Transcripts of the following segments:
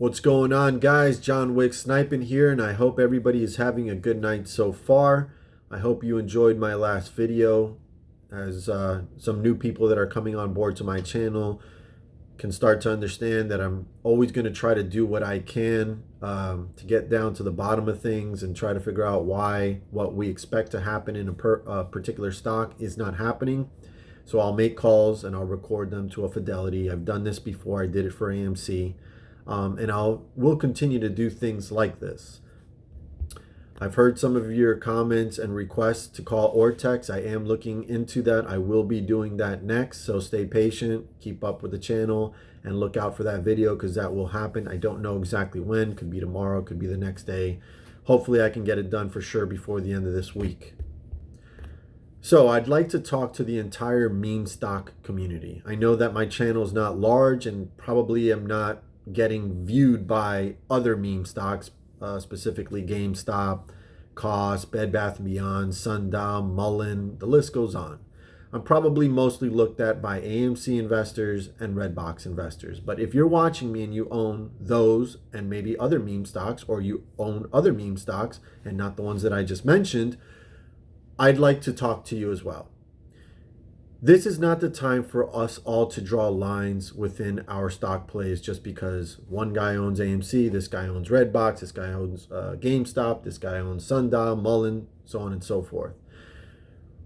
What's going on, guys? Johnwicksnipin here, and I hope everybody is having a good night so far. I hope you enjoyed my last video, as some new people that are coming on board to my channel can start to understand that I'm always going to try to do what I can to get down to the bottom of things and try to figure out why what we expect to happen in a particular stock is not happening. So I'll make calls and I'll record them to a fidelity. I've done this before. I did it for AMC. And we'll continue to do things like this. I've heard some of your comments and requests to call or text. I am looking into that. I will be doing that next, so stay patient, keep up with the channel, and look out for that video because that will happen. I don't know exactly when. Could be tomorrow, could be the next day. Hopefully I can get it done for sure before the end of this week. So I'd like to talk to the entire meme stock community. I know that my channel is not large and probably am not getting viewed by other meme stocks, specifically GameStop, Cost, Bed Bath & Beyond, Sundial, Mullen, the list goes on. I'm probably mostly looked at by AMC investors and Redbox investors. But if you're watching me and you own those and maybe other meme stocks, or you own other meme stocks and not the ones that I just mentioned, I'd like to talk to you as well. This is not the time for us all to draw lines within our stock plays just because one guy owns AMC, this guy owns Redbox, this guy owns GameStop, this guy owns Sundial, Mullen, so on and so forth.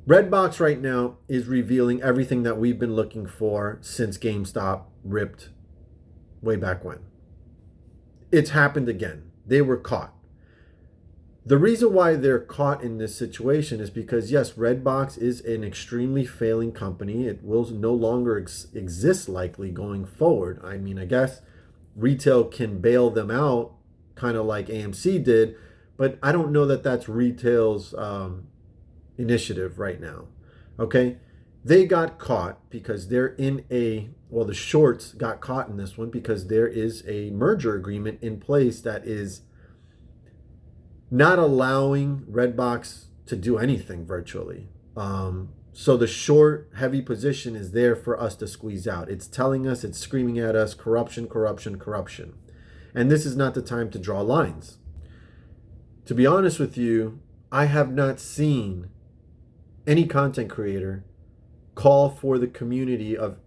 Redbox right now is revealing everything that we've been looking for since GameStop ripped way back when. It's happened again. They were caught. The reason why they're caught in this situation is because, yes, Redbox is an extremely failing company. It will no longer exist likely going forward. I mean, I guess retail can bail them out, kind of like AMC did, but I don't know that that's retail's initiative right now. Okay? They got caught because they're in the shorts got caught in this one because there is a merger agreement in place that is not allowing Redbox to do anything virtually. So the short, heavy position is there for us to squeeze out. It's telling us, it's screaming at us, corruption, corruption, corruption. And this is not the time to draw lines. To be honest with you, I have not seen any content creator call for the community of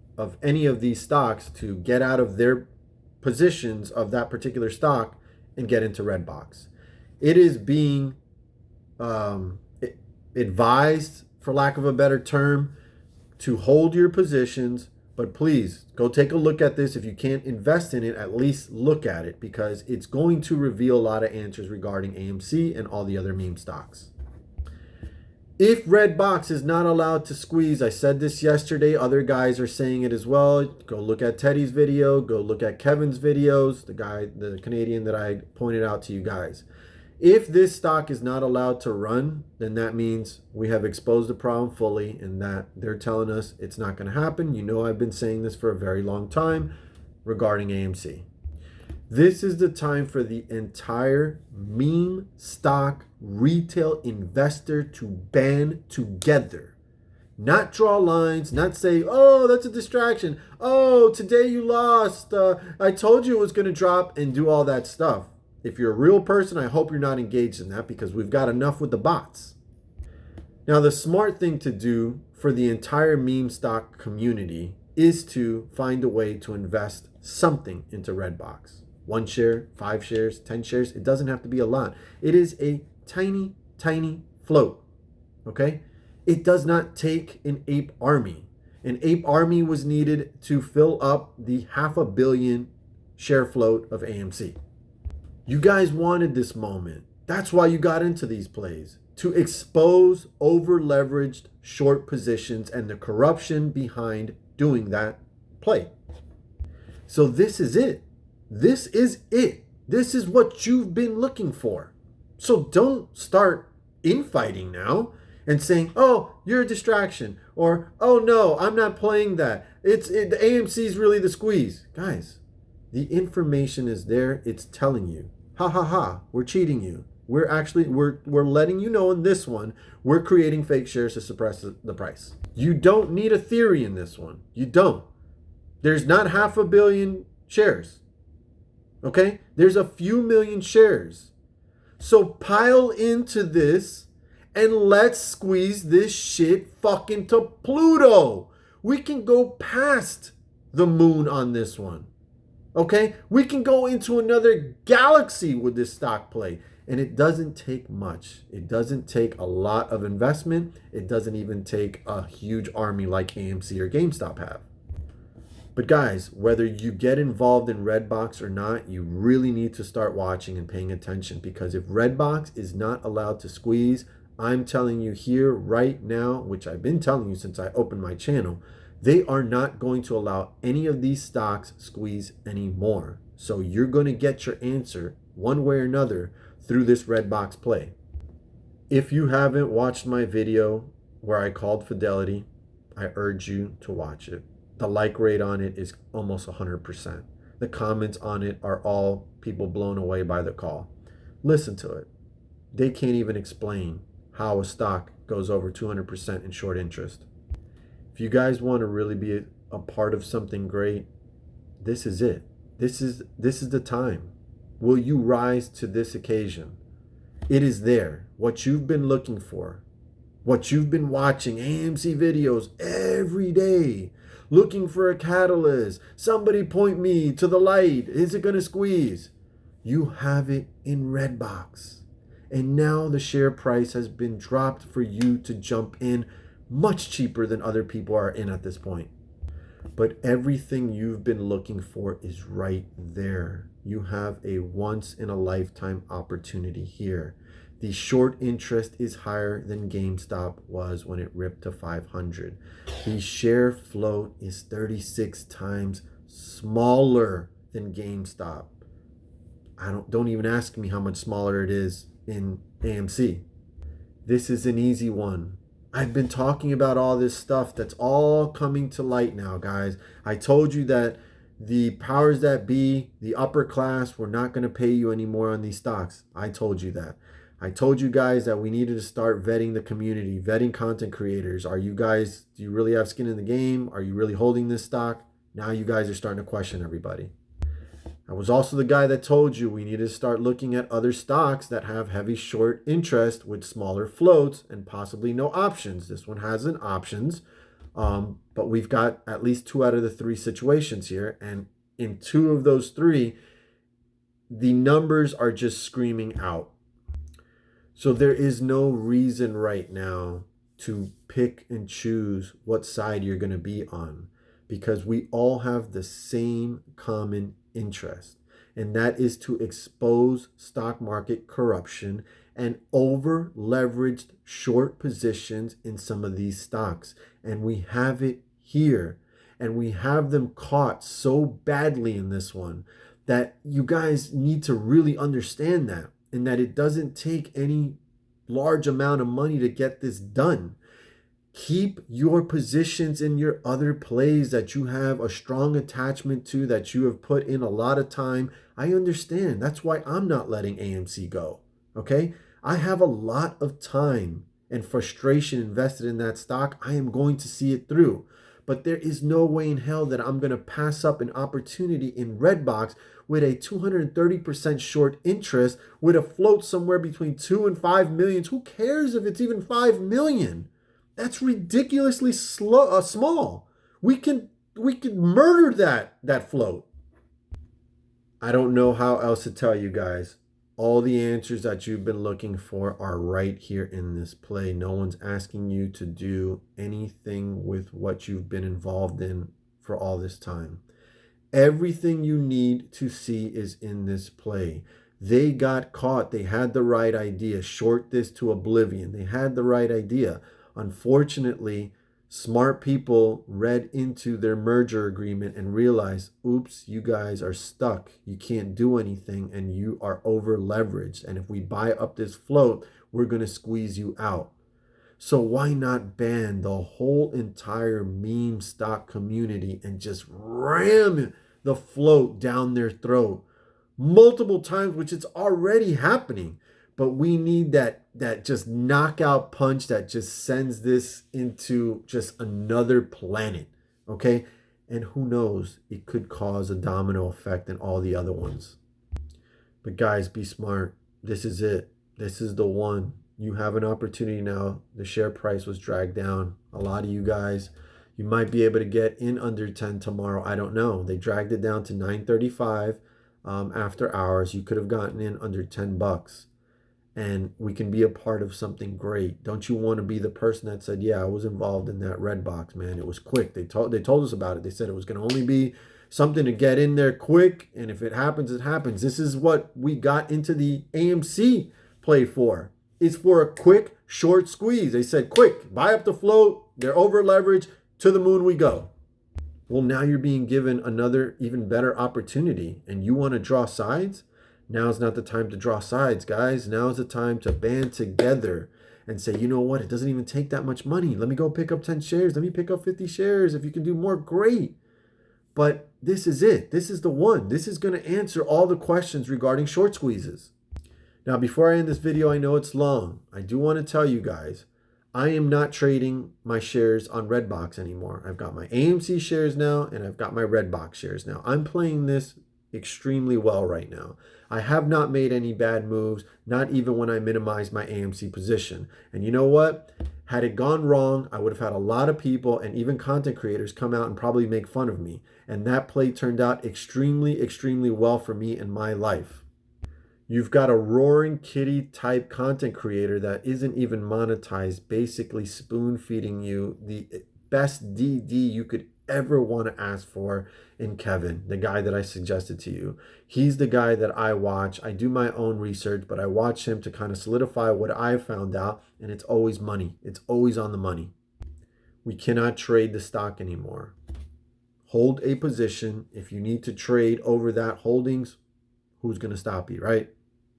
any of these stocks to get out of their positions of that particular stock and get into Redbox. It is being advised, for lack of a better term, to hold your positions. But please go take a look at this. If you can't invest in it, at least look at it because it's going to reveal a lot of answers regarding AMC and all the other meme stocks. If Redbox is not allowed to squeeze, I said this yesterday, other guys are saying it as well. Go look at Teddy's video, go look at Kevin's videos, the Canadian that I pointed out to you guys. If this stock is not allowed to run, then that means we have exposed the problem fully and that they're telling us it's not going to happen. You know, I've been saying this for a very long time regarding AMC. This is the time for the entire meme stock retail investor to band together. Not draw lines, not say, oh, that's a distraction. Oh, today you lost. I told you it was going to drop, and do all that stuff. If you're a real person, I hope you're not engaged in that because we've got enough with the bots. Now, the smart thing to do for the entire meme stock community is to find a way to invest something into Redbox. 1 share, 5 shares, 10 shares. It doesn't have to be a lot. It is a tiny, tiny float. Okay? It does not take an ape army. An ape army was needed to fill up the 500 million share float of AMC. You guys wanted this moment. That's why you got into these plays, to expose over-leveraged short positions and the corruption behind doing that play. So this is it. This is it. This is what you've been looking for. So don't start infighting now and saying, oh, you're a distraction, or, oh no, I'm not playing that. The AMC is really the squeeze. Guys, the information is there. It's telling you. Ha ha ha, we're cheating you. We're letting you know in this one, we're creating fake shares to suppress the price. You don't need a theory in this one. You don't. There's not 500 million shares. Okay? There's a few million shares. So pile into this and let's squeeze this shit fucking to Pluto. We can go past the moon on this one. Okay? We can go into another galaxy with this stock play. And it doesn't take much. It doesn't take a lot of investment. It doesn't even take a huge army like AMC or GameStop have. But guys, whether you get involved in Redbox or not, you really need to start watching and paying attention, because if Redbox is not allowed to squeeze, I'm telling you here right now, which I've been telling you since I opened my channel, they are not going to allow any of these stocks squeeze anymore. So you're going to get your answer one way or another through this Redbox play. If you haven't watched my video where I called Fidelity, I urge you to watch it. The like rate on it is almost 100%. The comments on it are all people blown away by the call. Listen to it. They can't even explain how a stock goes over 200% in short interest. If you guys want to really be a part of something great, this is it. This is the time. Will you rise to this occasion? It is there. What you've been looking for. What you've been watching AMC videos every day. Looking for a catalyst. Somebody point me to the light. Is it going to squeeze? You have it in Redbox. And now the share price has been dropped for you to jump in much cheaper than other people are in at this point. But everything you've been looking for is right there. You have a once in a lifetime opportunity here. The short interest is higher than GameStop was when it ripped to 500. The share float is 36 times smaller than GameStop. Don't even ask me how much smaller it is in AMC. This is an easy one. I've been talking about all this stuff that's all coming to light now, guys. I told you that the powers that be, the upper class, were not going to pay you anymore on these stocks. I told you that. I told you guys that we needed to start vetting the community, vetting content creators. Do you really have skin in the game? Are you really holding this stock? Now you guys are starting to question everybody. I was also the guy that told you we needed to start looking at other stocks that have heavy short interest with smaller floats and possibly no options. This one has an options, but we've got at least 2 out of the 3 situations here. And in 2 of those 3, the numbers are just screaming out. So there is no reason right now to pick and choose what side you're going to be on, because we all have the same common interest, and that is to expose stock market corruption and over leveraged short positions in some of these stocks. And we have it here, and we have them caught so badly in this one that you guys need to really understand that, and that it doesn't take any large amount of money to get this done. Keep your positions in your other plays that you have a strong attachment to, that you have put in a lot of time. I understand. That's why I'm not letting AMC go. Okay? I have a lot of time and frustration invested in that stock. I am going to see it through. But there is no way in hell that I'm going to pass up an opportunity in Redbox with a 230% short interest with a float somewhere between 2 and 5 million. Who cares if it's even 5 million? That's ridiculously small. We could murder that float. I don't know how else to tell you guys. All the answers that you've been looking for are right here in this play. No one's asking you to do anything with what you've been involved in for all this time. Everything you need to see is in this play. They got caught. They had the right idea. Short this to oblivion. They had the right idea. Unfortunately, smart people read into their merger agreement and realized, oops, you guys are stuck. You can't do anything and you are over leveraged. And if we buy up this float, we're going to squeeze you out. So why not ban the whole entire meme stock community and just ram the float down their throat multiple times, which it's already happening. But we need that just knockout punch that just sends this into just another planet, okay? And who knows, it could cause a domino effect in all the other ones. But guys, be smart. This is it. This is the one. You have an opportunity now. The share price was dragged down. A lot of you guys, you might be able to get in under 10 tomorrow. I don't know. They dragged it down to 9.35 after hours. You could have gotten in under 10 bucks. And we can be a part of something great. Don't you want to be the person that said, yeah, I was involved in that red box, man. It was quick. They told us about it. They said it was going to only be something to get in there quick. And if it happens, it happens. This is what we got into the AMC play for. It's for a quick, short squeeze. They said, quick, buy up the float. They're over leveraged. To the moon we go. Well, now you're being given another even better opportunity. And you want to draw sides? Now's not the time to draw sides, guys. Now's the time to band together and say, you know what? It doesn't even take that much money. Let me go pick up 10 shares. Let me pick up 50 shares. If you can do more, great. But this is it. This is the one. This is going to answer all the questions regarding short squeezes. Now, before I end this video, I know it's long. I do want to tell you guys, I am not trading my shares on Redbox anymore. I've got my AMC shares now, and I've got my Redbox shares now. I'm playing this extremely well right now. I have not made any bad moves, not even when I minimized my AMC position. And you know what? Had it gone wrong, I would have had a lot of people and even content creators come out and probably make fun of me. And that play turned out extremely, extremely well for me in my life. You've got a roaring kitty type content creator that isn't even monetized, basically spoon feeding you the best DD you could ever want to ask for in Kevin, the guy that I suggested to you. He's the guy that I watch. I do my own research, but I watch him to kind of solidify what I found out, and it's always money. It's always on the money. We cannot trade the stock anymore. Hold a position. If you need to trade over that holdings, who's going to stop you, right?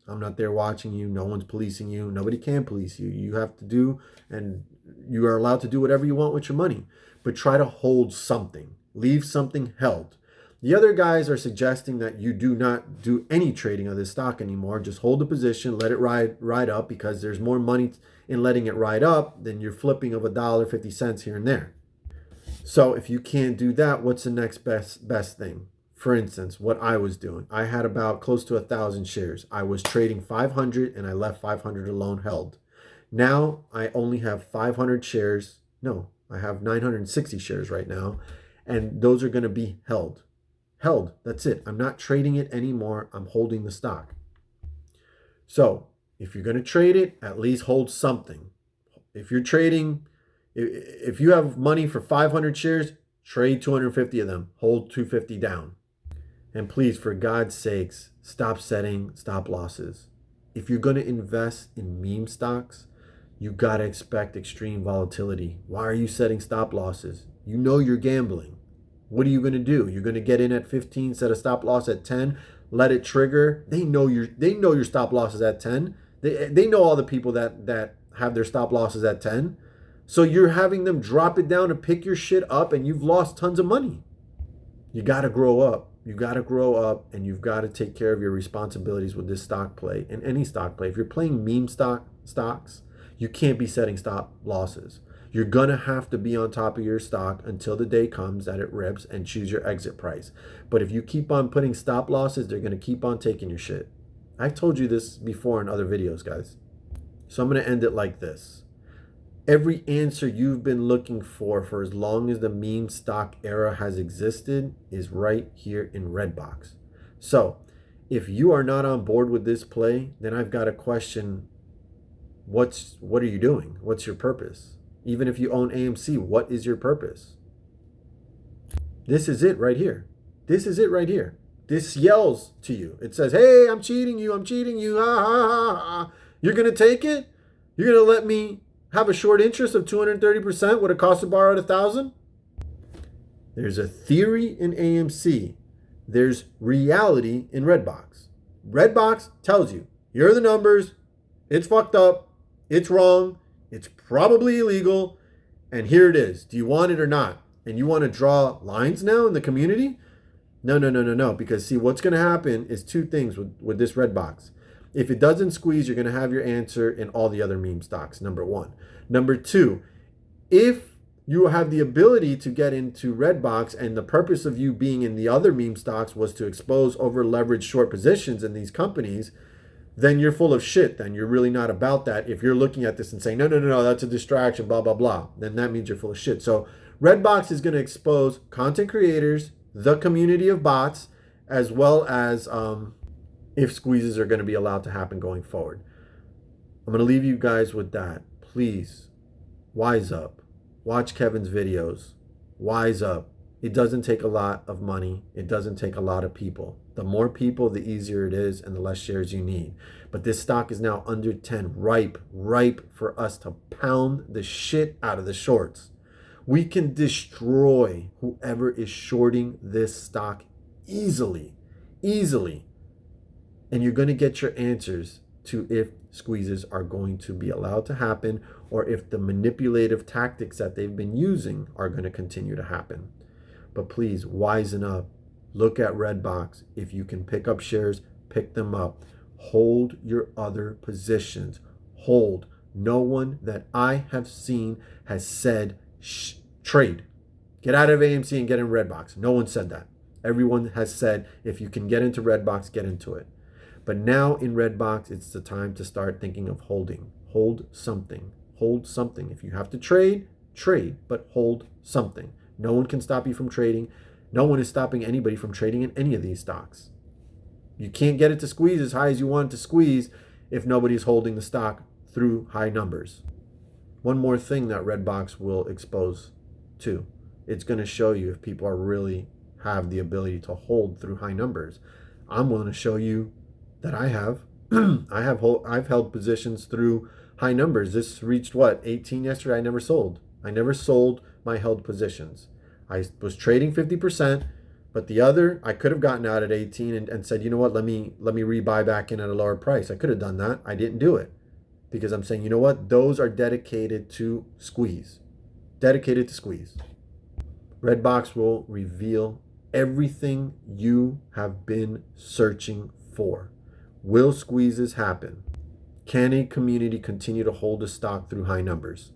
I'm not there watching you. No one's policing you. Nobody can police you. You have to do, and you are allowed to do whatever you want with your money. But try to hold something. Leave something held. The other guys are suggesting that you do not do any trading of this stock anymore. Just hold the position, let it ride up, because there's more money in letting it ride up than you're flipping of $1.50 here and there. So if you can't do that, what's the next best thing? For instance, what I was doing, I had about close to 1,000 shares. I was trading 500 and I left 500 alone held. Now I only have 500 shares. No, I have 960 shares right now, and those are going to be held. Held, that's it. I'm not trading it anymore. I'm holding the stock. So if you're going to trade it, at least hold something. If you're trading, if you have money for 500 shares, trade 250 of them. Hold 250 down. And please, for God's sakes, stop setting stop losses. If you're going to invest in meme stocks, you got to expect extreme volatility. Why are you setting stop losses? You know you're gambling. What are you going to do? You're going to get in at 15, set a stop loss at 10, let it trigger. They know your stop losses at 10. They know all the people that have their stop losses at 10. So you're having them drop it down to pick your shit up, and you've lost tons of money. You got to grow up. You got to grow up, and you've got to take care of your responsibilities with this stock play and any stock play. If you're playing meme stocks, you can't be setting stop losses. You're going to have to be on top of your stock until the day comes that it rips and choose your exit price. But if you keep on putting stop losses, they're going to keep on taking your shit. I've told you this before in other videos, guys. So I'm going to end it like this. Every answer you've been looking for as long as the meme stock era has existed is right here in Redbox. So if you are not on board with this play, then I've got a question. What are you doing? What's your purpose? Even if you own AMC, what is your purpose? This is it right here. This is it right here. This yells to you. It says, hey, I'm cheating you. I'm cheating you. Ha, ha, ha, ha. You're going to take it? You're going to let me have a short interest of 230% what it costs to borrow at 1,000? There's a theory in AMC. There's reality in Redbox. Redbox tells you, here are the numbers. It's fucked up. It's wrong. It's probably illegal. And here it is. Do you want it or not? And you want to draw lines now in the community? No. Because see, what's going to happen is two things with this Redbox. If it doesn't squeeze, you're going to have your answer in all the other meme stocks, number one. Number two, if you have the ability to get into Redbox, and the purpose of you being in the other meme stocks was to expose over leveraged short positions in these companies, then you're full of shit. Then you're really not about that. If you're looking at this and saying, no, that's a distraction, blah, blah, blah, then that means you're full of shit. So Redbox is going to expose content creators, the community of bots, as well as if squeezes are going to be allowed to happen going forward. I'm going to leave you guys with that. Please, wise up. Watch Kevin's videos. Wise up. It doesn't take a lot of money. It doesn't take a lot of people. The more people, the easier it is and the less shares you need. But this stock is now under 10, ripe for us to pound the shit out of the shorts. We can destroy whoever is shorting this stock easily. And you're going to get your answers to if squeezes are going to be allowed to happen, or if the manipulative tactics that they've been using are going to continue to happen. But please, wisen up. Look at Redbox. If you can pick up shares, pick them up. Hold your other positions. Hold. No one that I have seen has said, trade. Get out of AMC and get in Redbox. No one said that. Everyone has said, if you can get into Redbox, get into it. But now in Redbox, it's the time to start thinking of holding. Hold something. Hold something. If you have to trade, trade, but hold something. No one can stop you from trading. No one is stopping anybody from trading in any of these stocks. You can't get it to squeeze as high as you want it to squeeze if nobody's holding the stock through high numbers. One more thing that Redbox will expose too. It's going to show you if people are really have the ability to hold through high numbers. I'm willing to show you that I have. I've held positions through high numbers. This reached what, 18 yesterday? I never sold. I never sold my held positions. I was trading 50%, but the other I could have gotten out at 18 and said, you know what, let me rebuy back in at a lower price. I could have done that. I didn't do it because I'm saying, you know what, those are dedicated to squeeze. Dedicated to squeeze. Redbox will reveal everything you have been searching for. Will squeezes happen? Can a community continue to hold a stock through high numbers?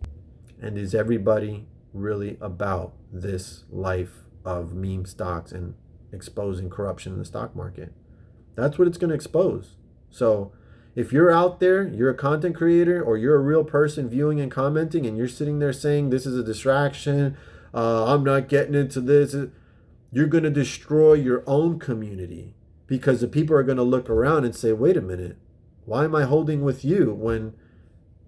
And is everybody really about this life of meme stocks and exposing corruption in the stock market? That's what it's going to expose. So if you're out there, you're a content creator, or you're a real person viewing and commenting, and you're sitting there saying, this is a distraction, I'm not getting into this, you're going to destroy your own community. Because the people are going to look around and say, wait a minute, why am I holding with you when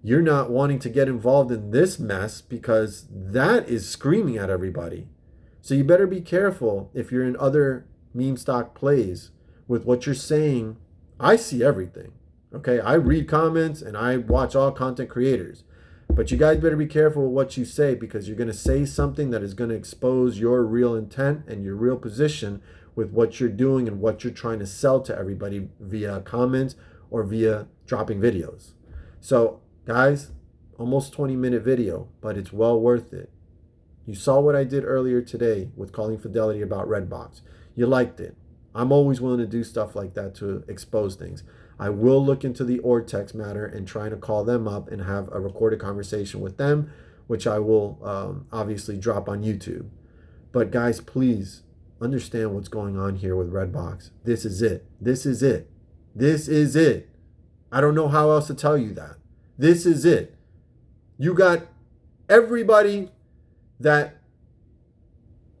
you're not wanting to get involved in this mess? Because that is screaming at everybody. So you better be careful if you're in other meme stock plays with what you're saying. I see everything. Okay, I read comments and I watch all content creators. But you guys better be careful with what you say, because you're going to say something that is going to expose your real intent and your real position with what you're doing and what you're trying to sell to everybody via comments or via dropping videos. So guys, almost 20-minute video, but it's well worth it. You saw what I did earlier today with calling Fidelity about Redbox. You liked it. I'm always willing to do stuff like that to expose things. I will look into the Ortex matter and trying to call them up and have a recorded conversation with them, which I will obviously drop on YouTube. But guys, please understand what's going on here with Redbox. This is it. This is it. This is it. I don't know how else to tell you that. This is it. You got everybody that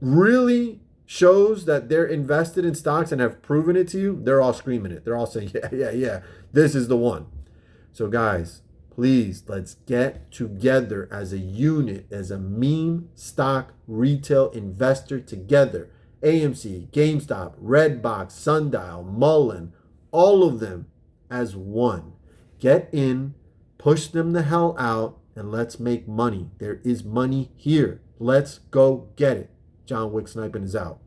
really shows that they're invested in stocks and have proven it to you. They're all screaming it. They're all saying, yeah, this is the one. So guys, please, let's get together as a unit, as a meme stock retail investor together. AMC, GameStop, Redbox, Sundial, Mullen, all of them as one. Get in, push them the hell out, and let's make money. There is money here. Let's go get it. Johnwicksnipin is out.